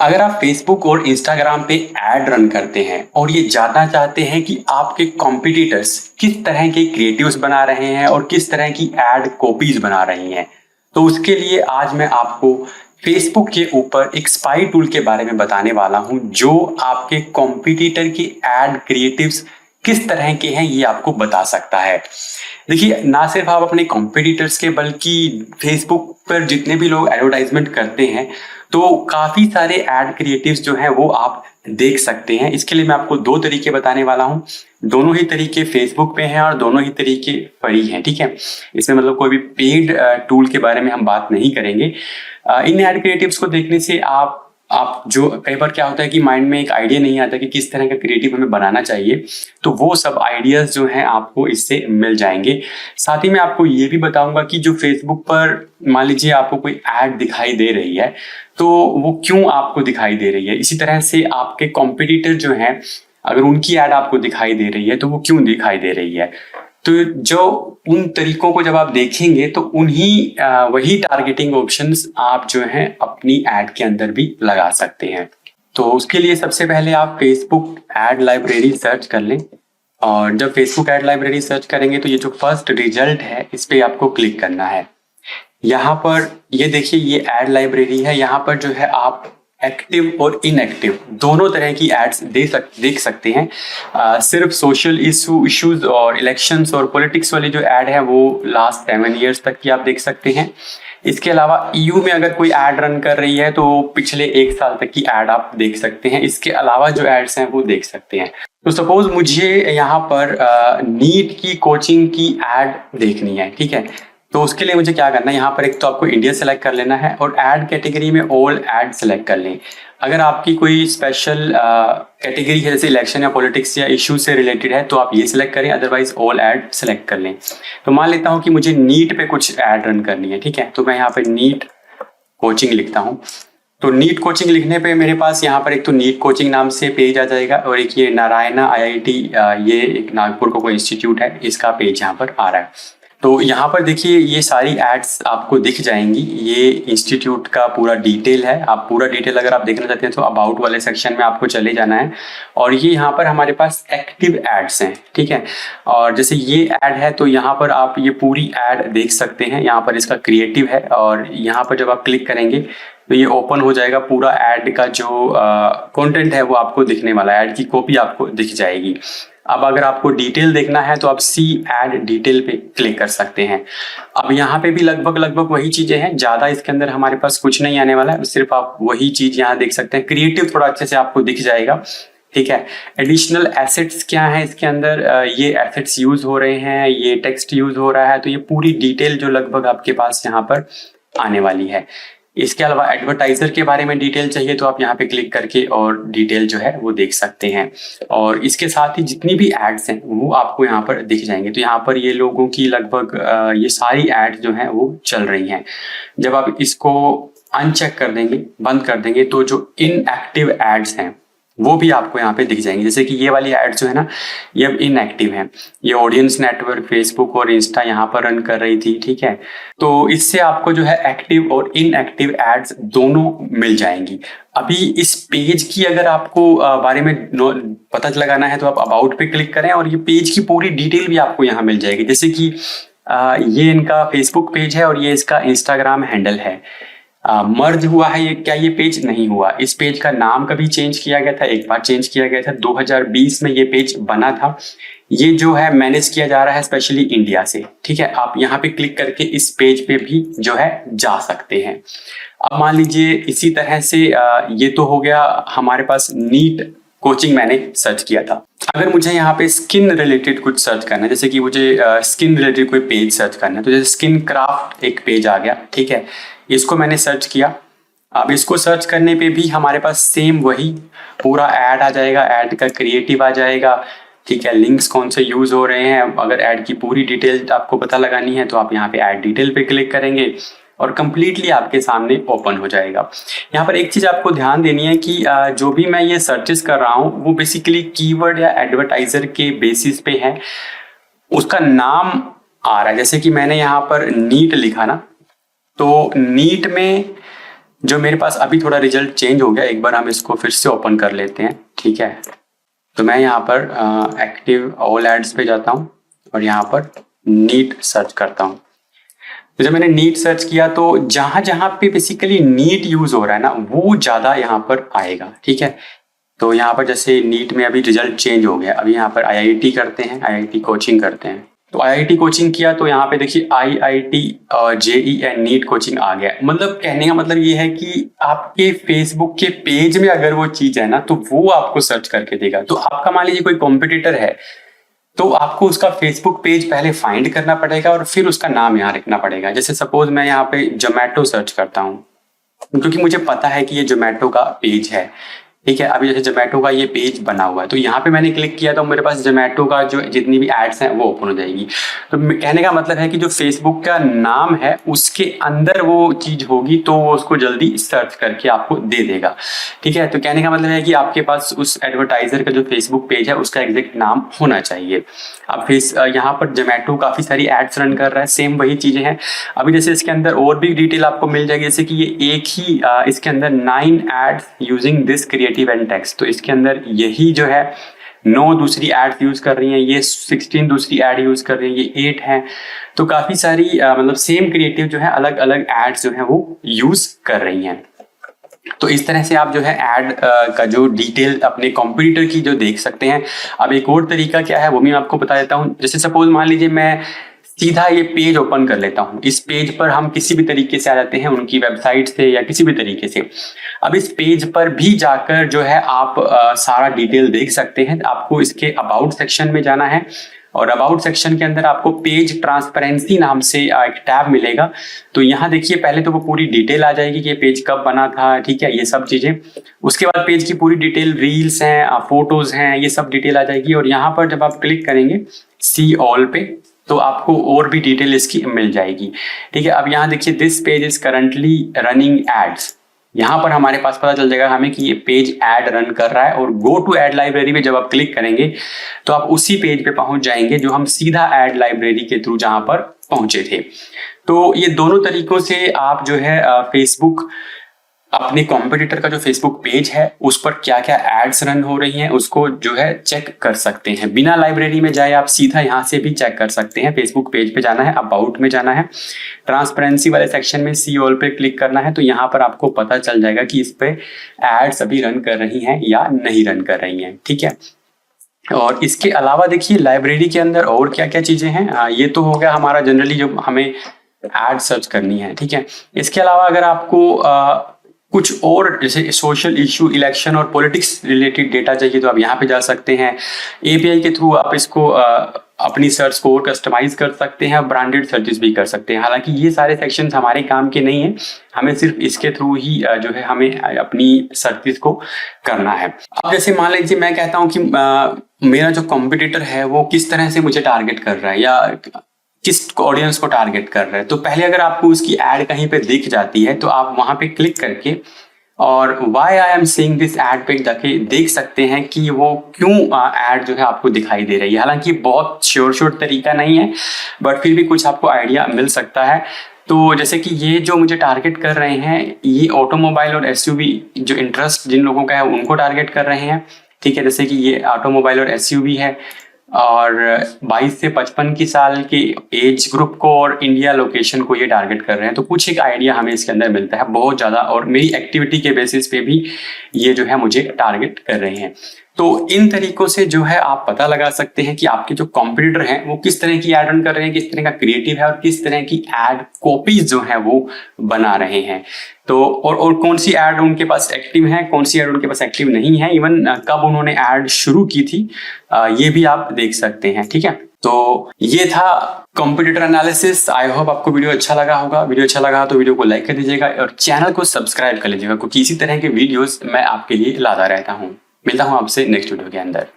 अगर आप फेसबुक और इंस्टाग्राम पे एड रन करते हैं और ये जानना चाहते हैं कि आपके कॉम्पिटिटर्स किस तरह के क्रिएटिव्स बना रहे हैं और किस तरह की एड कॉपीज बना रही हैं, तो उसके लिए आज मैं आपको फेसबुक के ऊपर एक स्पाई टूल के बारे में बताने वाला हूं जो आपके कॉम्पिटिटर की एड क्रिएटिव्स किस तरह के हैं ये आपको बता सकता है। देखिए, ना सिर्फ आप अपने कॉम्पिटिटर्स के बल्कि फेसबुक पर जितने भी लोग एडवर्टाइजमेंट करते हैं तो काफी सारे एड क्रिएटिव्स जो हैं वो आप देख सकते हैं। इसके लिए मैं आपको दो तरीके बताने वाला हूं। दोनों ही तरीके फेसबुक पे हैं और दोनों ही तरीके फ्री हैं, ठीक है। इसमें मतलब कोई भी पेड टूल के बारे में हम बात नहीं करेंगे। इन एड क्रिएटिव्स को देखने से आप जो कई बार क्या होता है कि माइंड में एक आइडिया नहीं आता कि किस तरह का क्रिएटिव हमें बनाना चाहिए, तो वो सब आइडियाज जो हैं आपको इससे मिल जाएंगे। साथ ही मैं आपको ये भी बताऊंगा कि जो फेसबुक पर मान लीजिए आपको कोई एड दिखाई दे रही है तो वो क्यों आपको दिखाई दे रही है। इसी तरह से आपके कॉम्पिटिटर जो हैं अगर उनकी एड आपको दिखाई दे रही है तो वो क्यों दिखाई दे रही है। तो जो उन तरीकों को जब आप देखेंगे तो वही टारगेटिंग ऑप्शंस आप जो हैं अपनी एड के अंदर भी लगा सकते हैं। तो उसके लिए सबसे पहले आप फेसबुक एड लाइब्रेरी सर्च कर लें और जब फेसबुक एड लाइब्रेरी सर्च करेंगे तो ये जो फर्स्ट रिजल्ट है इस पे आपको क्लिक करना है। यहाँ पर ये देखिए, ये एड लाइब्रेरी है। यहाँ पर जो है आप एक्टिव और इनएक्टिव दोनों तरह की एड्स देख सकते हैं। सिर्फ सोशल इश्यूज और इलेक्शंस और पॉलिटिक्स वाली जो एड है वो लास्ट 7 ईयर्स तक की आप देख सकते हैं। इसके अलावा ईयू में अगर कोई एड रन कर रही है तो पिछले 1 साल तक की एड आप देख सकते हैं। इसके अलावा जो एड्स हैं वो देख सकते हैं। तो सपोज मुझे यहाँ पर नीट की कोचिंग की एड देखनी है, ठीक है। तो उसके लिए मुझे क्या करना है, यहाँ पर एक तो आपको इंडिया सेलेक्ट कर लेना है और ऐड कैटेगरी में ऑल ऐड सेलेक्ट कर लें। अगर आपकी कोई स्पेशल कैटेगरी है जैसे इलेक्शन या पॉलिटिक्स या इशू से रिलेटेड है तो आप ये सिलेक्ट करें, अदरवाइज ऑल ऐड सेलेक्ट कर लें। तो मान लेता हूँ कि मुझे नीट पे कुछ ऐड रन करनी है, ठीक है। तो मैं यहाँ पे नीट कोचिंग लिखता हूँ। तो नीट कोचिंग लिखने पे मेरे पास यहाँ पर एक तो नीट कोचिंग नाम से पेज आ जाएगा और एक ये नारायणा IIT, ये एक नागपुर का कोई इंस्टीट्यूट है, इसका पेज यहाँ पर आ रहा है। तो यहाँ पर देखिए ये सारी एड्स आपको दिख जाएंगी। ये इंस्टीट्यूट का पूरा डिटेल है। आप पूरा डिटेल अगर आप देखना चाहते हैं तो अबाउट वाले सेक्शन में आपको चले जाना है और ये यहाँ पर हमारे पास एक्टिव एड्स हैं, ठीक है। और जैसे ये एड है तो यहाँ पर आप ये पूरी एड देख सकते हैं। यहाँ पर इसका क्रिएटिव है और यहाँ पर जब आप क्लिक करेंगे तो ये ओपन हो जाएगा। पूरा एड का जो कंटेंट है वो आपको दिखने वाला है, एड की कॉपी आपको दिख जाएगी। अब अगर आपको डिटेल देखना है तो आप सी एड डिटेल पे क्लिक कर सकते हैं। अब यहाँ पे भी लगभग वही चीजें हैं, ज्यादा इसके अंदर हमारे पास कुछ नहीं आने वाला है, सिर्फ आप वही चीज यहाँ देख सकते हैं। क्रिएटिव थोड़ा अच्छे से आपको दिख जाएगा, ठीक है। एडिशनल एसेट्स क्या है इसके अंदर, ये एसेट्स यूज हो रहे हैं, ये टेक्स्ट यूज हो रहा है, तो ये पूरी डिटेल जो लगभग आपके पास यहाँ पर आने वाली है। इसके अलावा एडवर्टाइजर के बारे में डिटेल चाहिए तो आप यहाँ पे क्लिक करके और डिटेल जो है वो देख सकते हैं। और इसके साथ ही जितनी भी एड्स हैं वो आपको यहाँ पर दिख जाएंगे। तो यहाँ पर ये लोगों की लगभग ये सारी एड्स जो हैं वो चल रही हैं। जब आप इसको अनचेक कर देंगे, बंद कर देंगे, तो जो इनएक्टिव एड्स हैं वो भी आपको यहाँ पे दिख जाएंगे। जैसे कि ये वाली एड्स जो है ना, ये अब इनएक्टिव है। ये ऑडियंस नेटवर्क फेसबुक और इंस्टा यहाँ पर रन कर रही थी, ठीक है। तो इससे आपको जो है एक्टिव और इनएक्टिव एड्स दोनों मिल जाएंगी। अभी इस पेज की अगर आपको बारे में पता लगाना है तो आप अबाउट पे क्लिक करें और ये पेज की पूरी डिटेल भी आपको यहाँ मिल जाएगी। जैसे कि ये इनका फेसबुक पेज है और ये इसका इंस्टाग्राम हैंडल है। मर्ज हुआ है ये, क्या ये पेज नहीं हुआ। इस पेज का नाम कभी चेंज किया गया था, एक बार चेंज किया गया था, 2020 में ये पेज बना था। ये जो है मैनेज किया जा रहा है स्पेशली इंडिया से, ठीक है। आप यहाँ पे क्लिक करके इस पेज पे भी जो है जा सकते हैं। अब मान लीजिए इसी तरह से ये तो हो गया हमारे पास नीट कोचिंग मैंने सर्च किया था। अगर मुझे यहाँ पे स्किन रिलेटेड कुछ सर्च करना है, जैसे कि मुझे स्किन रिलेटेड कोई पेज सर्च करना है, तो जैसे स्किन क्राफ्ट एक पेज आ गया, ठीक है। इसको मैंने सर्च किया। अब इसको सर्च करने पे भी हमारे पास सेम वही पूरा ऐड आ जाएगा, ऐड का क्रिएटिव आ जाएगा, ठीक है। लिंक्स कौन से यूज हो रहे हैं, अगर ऐड की पूरी डिटेल आपको पता लगानी है तो आप यहाँ पे ऐड डिटेल पे क्लिक करेंगे और कंप्लीटली आपके सामने ओपन हो जाएगा। यहाँ पर एक चीज आपको ध्यान देनी है कि जो भी मैं ये सर्चेस कर रहा हूँ वो बेसिकली कीवर्ड या एडवर्टाइजर के बेसिस पे है, उसका नाम आ रहा है। जैसे कि मैंने यहाँ पर नीट लिखा ना, तो नीट में जो मेरे पास अभी थोड़ा रिजल्ट चेंज हो गया, एक बार हम इसको फिर से ओपन कर लेते हैं, ठीक है। तो मैं यहाँ पर एक्टिव ऑल एड्स पे जाता हूँ और यहाँ पर नीट सर्च करता हूँ। तो जब मैंने नीट सर्च किया तो जहां जहां पे बेसिकली नीट यूज हो रहा है ना, वो ज्यादा यहाँ पर आएगा, ठीक है। तो यहाँ पर जैसे नीट में अभी रिजल्ट चेंज हो गया, अभी यहाँ पर आईआईटी करते हैं, आईआईटी कोचिंग करते हैं। तो आईआईटी कोचिंग किया तो यहाँ पे देखिए IIT JEE and NEET coaching आ गया। मतलब कहने का मतलब ये है कि आपके फेसबुक के पेज में अगर वो चीज है ना, तो वो आपको सर्च करके देगा। तो आपका मान लीजिए कोई कॉम्पिटिटर है, तो आपको उसका फेसबुक पेज पहले फाइंड करना पड़ेगा और फिर उसका नाम यहाँ लिखना पड़ेगा। जैसे सपोज मैं यहाँ पे जोमेटो सर्च करता हूँ, क्योंकि मुझे पता है कि ये जोमेटो का पेज है, ठीक है। अभी जैसे जोमेटो का ये पेज बना हुआ है, तो यहाँ पे मैंने क्लिक किया तो मेरे पास जोमेटो का जो जितनी भी एड्स हैं वो ओपन हो जाएगी। तो कहने का मतलब है कि जो फेसबुक का नाम है उसके अंदर वो चीज होगी, तो वो उसको जल्दी सर्च करके आपको दे देगा, ठीक है। तो कहने का मतलब है कि आपके पास उस एडवर्टाइजर का जो फेसबुक पेज है उसका एग्जैक्ट नाम होना चाहिए। अब यहाँ पर जोमेटो काफी सारी एड्स रन कर रहा है, सेम वही चीजें हैं। अभी जैसे इसके अंदर और भी डिटेल आपको मिल जाएगी, जैसे कि ये एक ही इसके अंदर 9 ads using this creative and text. तो इसके अंदर यही जो है 9 दूसरी एड्स यूज कर रही हैं, ये 16 दूसरी एड यूज कर रही है, ये 8 है। तो काफी सारी मतलब सेम क्रिएटिव जो है अलग अलग एड्स जो है वो यूज कर रही हैं। तो इस तरह से आप जो है एड का जो डिटेल अपने कॉम्पिटिटर की जो देख सकते हैं। अब एक और तरीका क्या है वो भी मैं आपको बता देता हूँ। जैसे सपोज मान लीजिए मैं सीधा ये पेज ओपन कर लेता हूँ, इस पेज पर हम किसी भी तरीके से आ जाते हैं, उनकी वेबसाइट से या किसी भी तरीके से। अब इस पेज पर भी जाकर जो है आप सारा डिटेल देख सकते हैं। आपको इसके अबाउट सेक्शन में जाना है और अबाउट सेक्शन के अंदर आपको पेज ट्रांसपेरेंसी नाम से एक टैब मिलेगा। तो यहाँ देखिए पहले तो वो पूरी डिटेल आ जाएगी कि ये पेज कब बना था, ठीक है, ये सब चीजें। उसके बाद पेज की पूरी डिटेल, रील्स हैं, फोटोज हैं, ये सब डिटेल आ जाएगी। और यहाँ पर जब आप क्लिक करेंगे सी ऑल पे, तो आपको और भी डिटेल इसकी मिल जाएगी, ठीक है। अब यहाँ देखिए this page is currently running ads, यहाँ पर हमारे पास पता चल जाएगा हमें कि ये पेज ऐड रन कर रहा है। और गो टू ऐड लाइब्रेरी में जब आप क्लिक करेंगे तो आप उसी पेज पे पहुंच जाएंगे जो हम सीधा ऐड लाइब्रेरी के थ्रू जहां पर पहुंचे थे। तो ये दोनों तरीकों से आप जो है फेसबुक अपने कॉम्पिटिटर का जो फेसबुक पेज है उस पर क्या क्या एड्स रन हो रही हैं उसको जो है चेक कर सकते हैं। बिना लाइब्रेरी में जाए आप सीधा यहाँ से भी चेक कर सकते हैं। फेसबुक पेज पे जाना है, अबाउट में जाना है, ट्रांसपेरेंसी वाले सेक्शन में सी ऑल पे क्लिक करना है। तो यहाँ पर आपको पता चल जाएगा कि इस पे एड्स अभी रन कर रही हैं या नहीं रन कर रही हैं, ठीक है। और इसके अलावा देखिए लाइब्रेरी के अंदर और क्या क्या चीजें हैं। ये तो हो गया हमारा जनरली जो हमें एड सर्च करनी है, ठीक है। इसके अलावा अगर आपको कुछ और जैसे सोशल इशू, इलेक्शन और पॉलिटिक्स रिलेटेड डेटा चाहिए तो आप यहाँ पे जा सकते हैं। एपीआई के थ्रू आप इसको अपनी सर्च को और कस्टमाइज कर सकते हैं, ब्रांडेड सर्चेस भी कर सकते हैं। हालांकि ये सारे सेक्शंस हमारे काम के नहीं है, हमें सिर्फ इसके थ्रू ही जो है हमें अपनी सर्चेस को करना है। अब जैसे मान लीजिए मैं कहता हूँ कि मेरा जो कॉम्पिटिटर है वो किस तरह से मुझे टारगेट कर रहा है या किस ऑडियंस को टारगेट कर रहा है। तो पहले अगर आपको उसकी एड कहीं पे दिख जाती है तो आप वहां पे क्लिक करके और why I am seeing this ad पे जाके देख सकते हैं कि वो क्यों एड जो है आपको दिखाई दे रही है। हालांकि बहुत श्योर तरीका नहीं है, बट फिर भी कुछ आपको आइडिया मिल सकता है। तो जैसे कि ये जो मुझे टारगेट कर रहे हैं ये ऑटोमोबाइल और एसयूवी जो इंटरेस्ट जिन लोगों का है उनको टारगेट कर रहे हैं, ठीक है। जैसे कि ये ऑटोमोबाइल और एसयूवी है और 22 से 55 की साल के एज ग्रुप को और इंडिया लोकेशन को ये टारगेट कर रहे हैं। तो कुछ एक आइडिया हमें इसके अंदर मिलता है बहुत ज़्यादा, और मेरी एक्टिविटी के बेसिस पे भी ये जो है मुझे टारगेट कर रहे हैं। तो इन तरीकों से जो है आप पता लगा सकते हैं कि आपके जो कॉम्पिटिटर हैं वो किस तरह की एड रन कर रहे हैं, किस तरह का क्रिएटिव है और किस तरह की एड कॉपीज जो है वो बना रहे हैं। तो और कौन सी एड उनके पास एक्टिव है, कौन सी एड उनके पास एक्टिव नहीं है, इवन कब उन्होंने एड शुरू की थी, ये भी आप देख सकते हैं, ठीक है। तो ये था कॉम्पिटिटर एनालिसिस। आई होप आपको वीडियो अच्छा लगा होगा। वीडियो अच्छा लगा तो वीडियो को लाइक कर दीजिएगा और चैनल को सब्सक्राइब कर लीजिएगा, क्योंकि इसी तरह के वीडियोस मैं आपके लिए लाता रहता हूँ। मिलता हूँ आपसे नेक्स्ट वीडियो के अंदर।